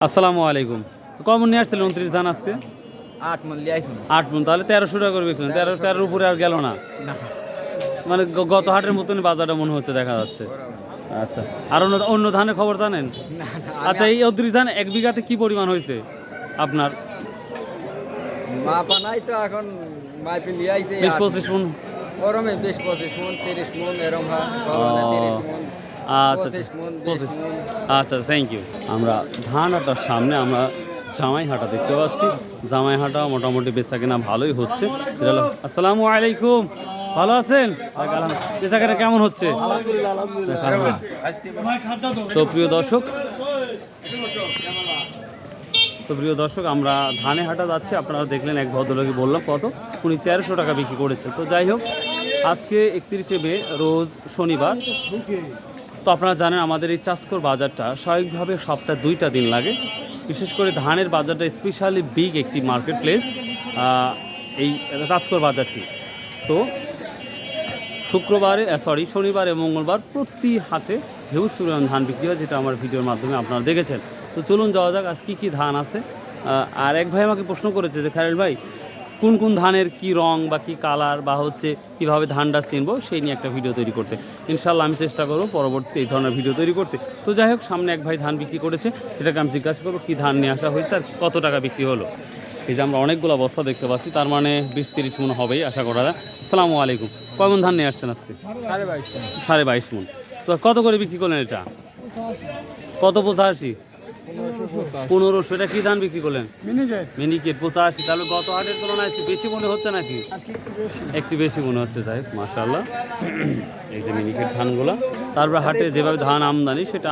আসসালামু আলাইকুম। কমন নিয়ে আসছিলেন 29 ধান আজকে? 8 মন লিয়াইছি। 8 মন, তাহলে 1300 টাকা করে বিকলেন। 13 উপরে আর গেল না, না মানে গত হাটের মতনই বাজারটা মনে হচ্ছে, দেখা যাচ্ছে। আচ্ছা, আর অন্য ধানের খবর জানেন? না আচ্ছা, এই 29 ধান এক বিঘাতে কি পরিমাণ হয়েছে আপনার? মাপা নাই তো এখন মাপি লিয়াইছে 20-25 মন। গরমে 20-25 মন 30 মন এরকম হয় গরমে 30 মন আচ্ছা 25 মন 20 মন। আচ্ছা, থ্যাংক ইউ। আমরা ধান হাটার সামনে আমরা জামাই হাটা দেখতে পাচ্ছি। জামাই হাটা মোটামুটি বেচা কেনা ভালোই হচ্ছে। আসসালামু আলাইকুম, ভালো আছেন? বেচা কেনা কেমন হচ্ছে? তো প্রিয় দর্শক, আমরা ধানে হাটা যাচ্ছি। আপনারা দেখলেন এক ভদ্রলোকে বললাম কত, উনি 1300 টাকা বিক্রি করেছে। তো যাই হোক, আজকে 31শে মে, রোজ শনিবার। তো আপনারা জানেন আমাদের এই চাষকর বাজারটা স্বাভাবিকভাবে সপ্তাহে 2টা দিন লাগে। বিশেষ করে ধানের বাজারটা স্পেশালি বিগ একটি মার্কেট প্লেস, এই চাষকর বাজারটি। তো শনিবার এবং মঙ্গলবার প্রতি হাটে হিউজ পরিমাণ ধান বিক্রি হয়, যেটা আমার ভিডিওর মাধ্যমে আপনারা দেখেছেন। তো চলুন যাওয়া যাক আজ কী ধান আছে। আর এক ভাই আমাকে প্রশ্ন করেছে যে খায়রুল ভাই, কোন কোন ধানের কি রং বা কি কালার বা হচ্ছে কীভাবে ধানটা চিনবো, সেই নিয়ে একটা ভিডিও তৈরি করতে। ইনশাল্লাহ আমি চেষ্টা করবো পরবর্তীতে এই ধরনের ভিডিও তৈরি করতে। তো যাই হোক, সামনে এক ভাই ধান বিক্রি করেছে, সেটাকে আমি জিজ্ঞাসা করবো কী ধান নিয়ে আসা হয়েছে আর কত টাকা বিক্রি হলো। এই যে আমরা অনেকগুলো বস্তা দেখতে পাচ্ছি, তার মানে 20-30 মন হবেই আশা করা যায়। আসসালামু আলাইকুম, কয়মন ধান নিয়ে আসছেন আজকে? 22.5 মন। তো কত করে বিক্রি করলেন এটা? কত? 85? 1500। এটা কি ধান বিক্রি করলেন? মিনিকেট 85। তাহলে গত হাটের তুলনায় একটু বেশি মনে হচ্ছে নাকি? একটু বেশি মনে হচ্ছে। যাই হোক, মাশাআল্লাহ। এই যে মিনিকেট ধানগুলো, তারপর হাটে যেভাবে ধান আমদানি সেটা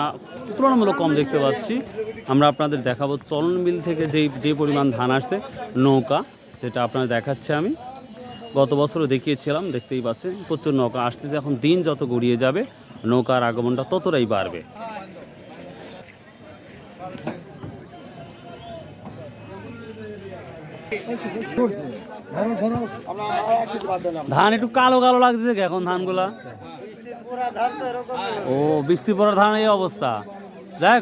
তুলনামূলক কম দেখতে পাচ্ছি। আমরা আপনাদের দেখাবো চলন মিল থেকে যে পরিমাণ ধান আসছে নৌকা, যেটা আপনাদের দেখাচ্ছে আমি। গত বছরও দেখিয়েছিলাম, দেখতেই পাচ্ছেন প্রচুর নৌকা আসতেছে। এখন দিন যত গড়িয়ে যাবে নৌকার আগমনটা ততটাই বাড়বে। ধান একটু কালো কালো লাগছে এখন ধানগুলা। ও, বৃষ্টি পড়ার ধান এই অবস্থা। দেখ,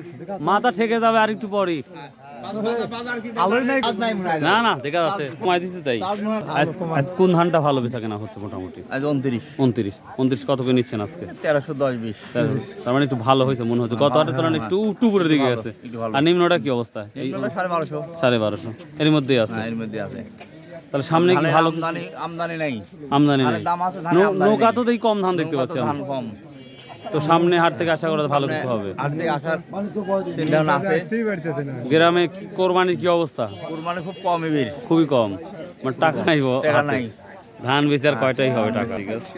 মাথা ঠেকে যাবে আর একটু পরই। না না, দেখা যাচ্ছে কমাই দিচ্ছে তাই। আজ কোন ধানটা ভালো বেচা কেনা হচ্ছে মোটামুটি? 29 কত করে নিচ্ছেন আজকে? 1310-20। তার মানে একটু ভালো হয়েছে মনে হচ্ছে। গত হাটের তুলনায় একটু উপরের দিকে গেছে। আর নিম্নটা কি অবস্থা? 1250 এর মধ্যেই আছে। তাহলে সামনে কি ভালো আমদানি নাই? আমদানি নেই। নৌকা তো এই কম ধান দেখতে পাচ্ছি। তো সামনে হাট থেকে আশা করা ভালো কিছু হবে। গ্রামে কোরবানির কি অবস্থা? কুরবানি খুব কমই বের, খুবই কম, মানে টাকা নাই। টাকা নাই। ধান বেচে আর কয়টাই হবে টাকা? ঠিক আছে।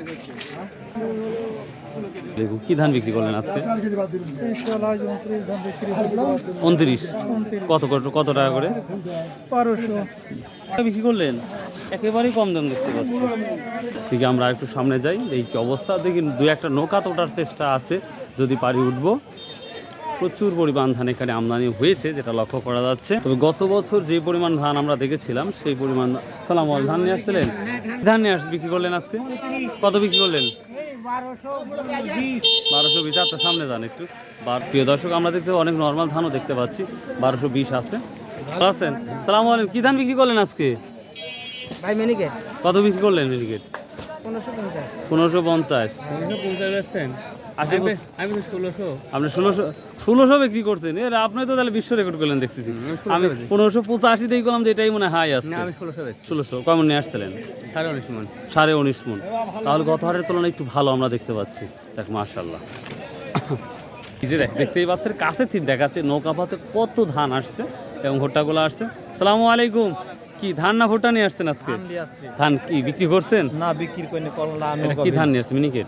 দেখুন কি ধান বিক্রি করলেন আজকে? 29। কত টাকা করে? 1200 বিক্রি করলেন। একেবারেই কম দাম দেখতে পাচ্ছি। ঠিক, আমরা একটু সামনে যাই, এই কি অবস্থা দেখি। 2-1টা নৌকা তো ওঠার চেষ্টা আছে, যদি পারি উঠবো। প্রচুর পরিমাণ ধান এখানে আমদানি হয়েছে, যেটা লক্ষ্য করা যাচ্ছে। তবে গত বছর যে পরিমাণ ধান আমরা দেখেছিলাম সেই পরিমাণ। সালাম, ধান নিয়ে আসছিলেন? ধান নিয়ে বিক্রি করলেন আজকে? কত বিক্রি করলেন? 1220। আপনার সামনে যান একটু। প্রিয় দর্শক, আমরা দেখতে অনেক নর্মাল ধানও দেখতে পাচ্ছি। 1220 আছে। ভালো আছেন? সালাম আলাইকুম। কি ধান বিক্রি করলেন আজকে ভাই? মিনিকেট কত বিক্রি করলেন? মিনিকেট 1550। আপনি 1600 বিক্রি করছেন? আপনি তো তাহলে বিশ্ব রেকর্ড করলেন দেখতেছি। আমি 1585 দিয়ে করলাম, যে এটাই মনে হয় হাই আছে। 1600 কেমন নিয়ে আসছিলেন? 19.5 মন। তাহলে গত হাটের তুলনায় একটু ভালো আমরা দেখতে পাচ্ছি। দেখ, মাশাআল্লাহ। দেখতেই পাচ্ছেন, কাছে ঠিক দেখাচ্ছে নৌকা পাতে কত ধান আসছে এবং ভুট্টাগুলো আসছে। আসসালামু আলাইকুম। কি ধান না ভুট্টা নিয়ে আসছেন আজকে? ধান কি বিক্রি করছেন? না, বিক্রি করিনি। কি ধান নিয়ে আসছেন? মিনিকেট।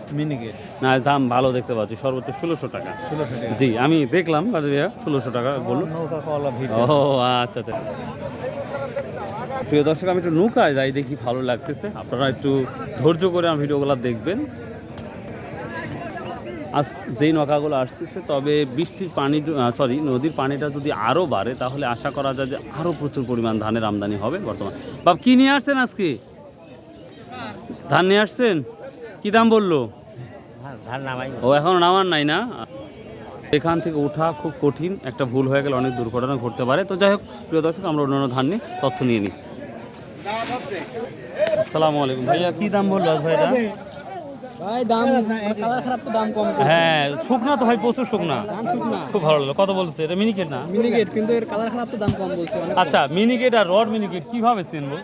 না, দাম ভালো দেখতে পাচ্ছি, সর্বোচ্চ 1600 টাকা। জি, আমি দেখলাম 1600 টাকা বলুন। ও আচ্ছা আচ্ছা। প্রিয় দর্শক, আমি একটু নৌকায় যাই, দেখি ভালো লাগতেছে। আপনারা একটু ধৈর্য করে আমার ভিডিওগুলো দেখবেন। আজ যেই নৌকাগুলো আসতেছে, তবে বৃষ্টির পানি নদীর পানিটা যদি আরও বাড়ে তাহলে আশা করা যায় যে আরও প্রচুর পরিমাণ ধানের আমদানি হবে। বর্তমান বাপ কি নিয়ে আসছেন আজকে? ধান নিয়ে আসছেন? কি দাম বললো? ও, এখনো নামান নাই না? এখান থেকে ওঠা খুব কঠিন, একটা ভুল হয়ে গেলে অনেক দুর্ঘটনা ঘটতে পারে। তো যাই হোক প্রিয় দর্শক, আমরা অন্যান্য ধান নিয়ে তথ্য নিয়ে নিই। আসসালামু আলাইকুম ভাইয়া, কি দাম বললো ভাই এটা? ভাই দাম কালার খারাপ তো দাম কম। হ্যাঁ শুকনা তো ভাই, প্রচুর শুকনা, দাম শুকনা খুব ভালো লাগলো। কত বলছে এটা? মিনিকেট না? মিনিকেট, কিন্তু এর কালার খারাপ তো দাম কম বলছে অনেক। আচ্ছা, মিনিকেট আর রড মিনিকেট কিভাবে চিনবো?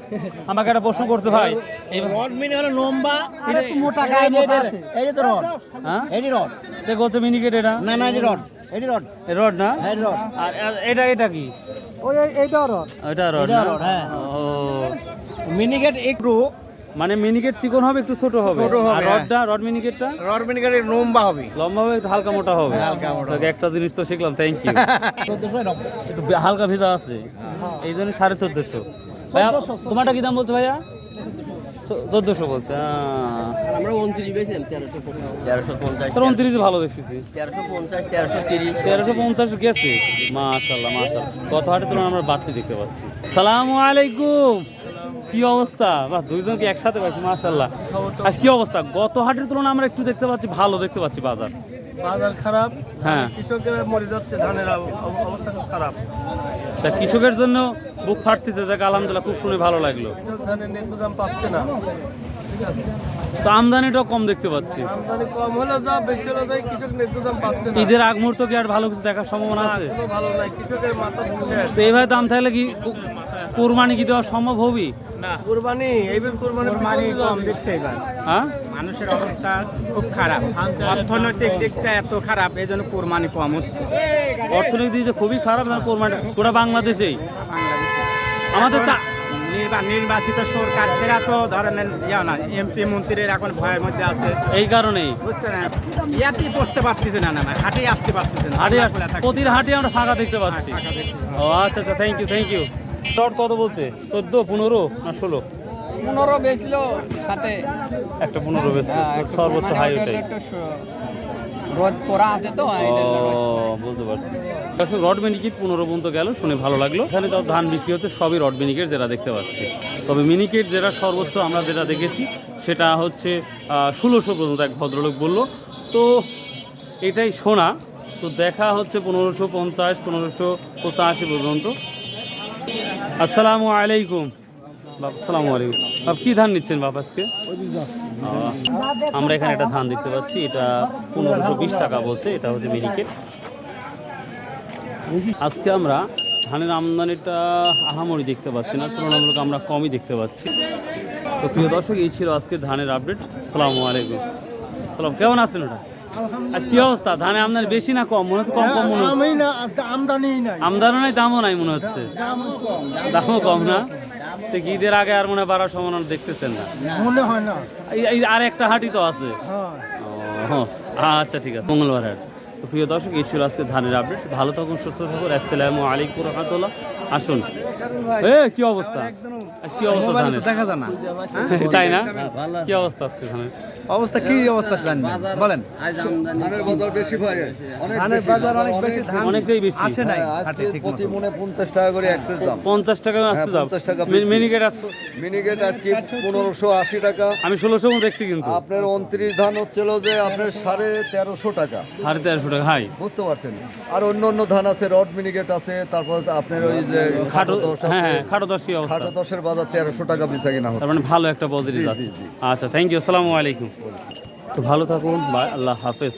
আমাকে একটা প্রশ্ন করতে ভাই। এই রড মিনি হলো লম্বা আর একটু মোটা গায়ে মোটা আছে। এই যে তো রড, হ্যাঁ এই রড। দেখো হচ্ছে মিনিকেট এটা? না না, এই রড, এই রড, রড না? এই রড। আর এটা এটা কি? ওই এইটা রড, এটা রড এটা না? রড, হ্যাঁ। ও মিনিকেট একটু মানে মিনিকেট চিকন হবে, একটু ছোট হবে, ছোট হবে, আর রডটা, রড মিনিকেটটা রড মিনিকেটের লম্বা হবে, লম্বা হবে, একটু হালকা মোটা হবে। হালকা মোটা। তোকে একটা জিনিস তো শিখলাম, থ্যাংক ইউ। 1490। একটু হালকা ভেজা আছে, এই জন্য 1450। ভাইয়া তোমারটা কি দাম বলছো ভাইয়া? 1400 বলছে। আমরা 29 বেচলাম, 1350, 29 ভালো দেখতেছি। 1350, 1330। 1350 গেছে। মাশাআল্লাহ মাশাআল্লাহ, গত হাটের তুলনায় আমরা বাড়তি দেখতে পাচ্ছি। সালামু আলাইকুম, কি অবস্থা? বাহ, দুইজনকে একসাথে পাচ্ছি, মাশাআল্লাহ। আজ কি অবস্থা? গত হাটের তুলনায় আমরা একটু দেখতে পাচ্ছি, ভালো দেখতে পাচ্ছি বাজার। বাজার খারাপ, হ্যাঁ, কৃষকের মরে যাচ্ছে, ধানের অবস্থা খুব খারাপ। তা কৃষকের জন্য বুক ফাটতেছে, যাক আলহামদুলিল্লাহ, খুব শুনে ভালো লাগলো। কৃষক ধানের ন্যায্য দাম পাচ্ছে না, ঠিক আছে। তো আমদানিটাও কম দেখতে পাচ্ছি। আমদানি কম হলে যা, বেশি হলে যাই, কৃষক ন্যায্য দাম পাচ্ছে না। ঈদের আগ মুহূর্ত কি আর ভালো কিছু দেখার সম্ভাবনা আছে? কোনো ভালো নাই, কৃষকের মাথা শেষ। তো এইভাবে দাম থাকলে কি কোরবানি কি দেওয়া সম্ভব হবে? না, কুরবানি এইবার কুরবানি কম দিচ্ছে এবার। হ্যাঁ, মানুষের অবস্থা খুব খারাপ, অর্থনৈতিক দিকটা এত খারাপ, এই জন্য কোরবানি কম হচ্ছে অর্থনৈতিক দিক দিয়ে খুবই খারাপ না কোরবানি পুরো বাংলাদেশেই। বাংলাদেশে। আমাদের এখন নির্বাচিত সরকার সেরা তো ধরনের ইয়া না, এমপি মন্ত্রীর এখন ভয়ের মধ্যে আছে, এই কারণেই বুঝতে না, ইয়াতেই বসতে পারতেছে না, না না হাটে আসতে পারতেছে না, হাটে খোলা থাকছে। প্রতির হাটে আমরা ফাঁকা দেখতে পাচ্ছি। ফাঁকা দেখছি। ও আচ্ছা আচ্ছা, thank you thank you. Rod কত বলছে? 14, 15 না 16? 15 বেচলো সাথে, একটা 15 বেশি, সর্বোচ্চ হাই ওটাই। রোদ পড়া আছে তো, ও বুঝতে পারছি। আসলে রড মিনিকেট 15 পর্যন্ত গেল, শুনে ভালো লাগলো। এখানে যত ধান বিক্রি হচ্ছে সবই রড মিনিকেট যেটা দেখতে পাচ্ছি। তবে মিনিকেট যেটা সর্বোচ্চ আমরা যেটা দেখেছি সেটা হচ্ছে 1600 পর্যন্ত এক ভদ্রলোক বলল। তো এটাই শোনা, তো দেখা হচ্ছে 1550, 1585 পর্যন্ত। আসসালামু আলাইকুম বাপ। আসসালামু আলাইকুম বাপ, কি ধান নিচ্ছেন বাপ আজকে? আমরা এখানে একটা ধান দেখতে পাচ্ছি, এটা 1520 টাকা বলছে, এটা হচ্ছে মিনিকেট। আজকে আমরা ধানের আমদানিটা আহামরি দেখতে পাচ্ছি না, তুলনামূলক আমরা কমই দেখতে পাচ্ছি। তো প্রিয় দর্শক, এই ছিল আজকে ধানের আপডেট। আসসালামু আলাইকুম। সালাম, কেমন আছেন? ওটা আজ কি অবস্থা? ধানে আমদানি বেশি না কম? মনে হচ্ছে কম কম মনে হচ্ছে। আমদানি নাই, দামও নাই মনে হচ্ছে। দামও কম না? তো কি ঈদের আগে আর মনে হয় বাড়ার সম্ভাবনা দেখতেছেন না? মনে হয় না। এই আর একটা হাটই তো আছে। ও আচ্ছা, ঠিক আছে, মঙ্গলবার হাট। তো প্রিয় দর্শক, এই ছিল আজকে ধানের আপডেট। ভালো থাকুন, সুস্থ থাকুন। আসসালামু আলাইকুম রহমতুল্লাহ। আসুন। কি অবস্থা? আজ কি অবস্থা ধানের? দেখা যায় না, তাই না? কি অবস্থা আজকে ধানের? অবস্থা কি অবস্থা বলেন? ধানের বাজার বেশি ভাই, অনেক ধানের বেশি, বাজার অনেক বেশি, ধান অনেকটাই বেশি। আসে নাই হ্যাঁ, আজকে হাটে ঠিক প্রতি মতো। মনে 50 টাকা করে এক্সেস দাম। 50 টাকা আসতে হ্যাঁ, দাও। 50 টাকা বিক্রি। মিনিকেট আসছে, মিনিকেট আজকে 1580 টাকা। আমি 1600 মতো দেখছি কিন্তু। আপনার 29 ধান হচ্ছিল যে আপনার 1350 টাকা, 1350 টাকা হাই। বুঝতে পারছেন। আর অন্য অন্য ধান আছে, রড মিনিকেট আছে, তারপর আপনার ওই যে খাটো, দশ হ্যাঁ আছে। হ্যাঁ, খাটো 10 কি অবস্থা? খাটো 10-এর বাজার 1300 টাকা বেচা কিনা তার হচ্ছে। মানে ভালো একটা পজিটিভ জি, আছে। জি, জি। আচ্ছা, থ্যাংক ইউ, আসসালামু আলাইকুম। তো ভালো থাকুন, বাই, আল্লাহ হাফেজ।